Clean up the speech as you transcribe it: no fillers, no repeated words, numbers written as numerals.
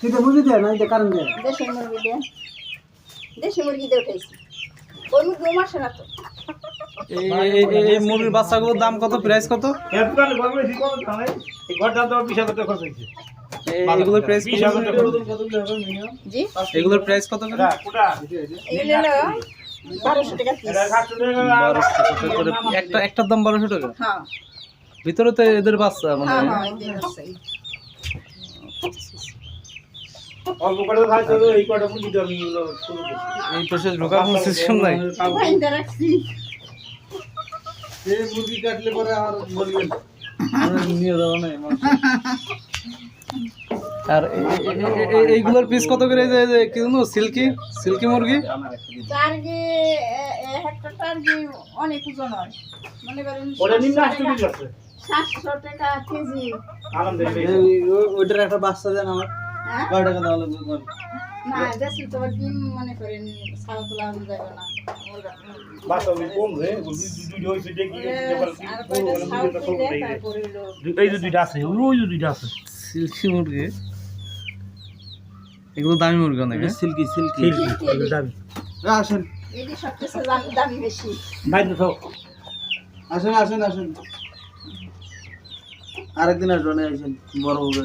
কিন্তু মুরগি দেয় না, এটা কারণ দেয়। দেশি মুরগি দিয়ে উঠেছি ওই মুরগি মাসে না তো এই মুরগির বাচ্চাগুলোর দাম কত, প্রাইস কত? এগুলোর প্রাইস কত? জি এগুলোর প্রাইস কত করে? এগুলো হলো 1200 টাকা পিস 1200 টাকা করে। একটার দাম 1200 টাকা। হ্যাঁ ভিতরে তো এদের বাচ্চা মানে হ্যাঁ হ্যাঁ এই আছে এই পাশে ঢোকার কোনো সিস্টেম নাই। বাইন্দা রাখছি এই মুরগি কাটলে পরে আর বলবেন নিয়ে যাবো না। আর এইগুলোর পিস কত করে? যে কি জানো, সিল্কি মুরগি। টার্গি একটা টার্গি অনেক ওজন হয় মনে করেন 700 টাকা কেজি ওইটার একটা বাচ্চা দেন আমার, হ্যাঁ কয় টাকা দেওয়া লাগবে বল? না দেশি তো ডিম মনে করেন সারা তোলা যাবে না আর কয়টা সাউথ দিলে তারপরে হলো সিল্কি মুরগি, এগুলো দামি মুরগি অনেক। সিল্কি আসেন এটি সবচেয়ে দামি বেশি আসেন আসেন আসেন, আরেকদিন আসবেন, আসেন বড় হবে।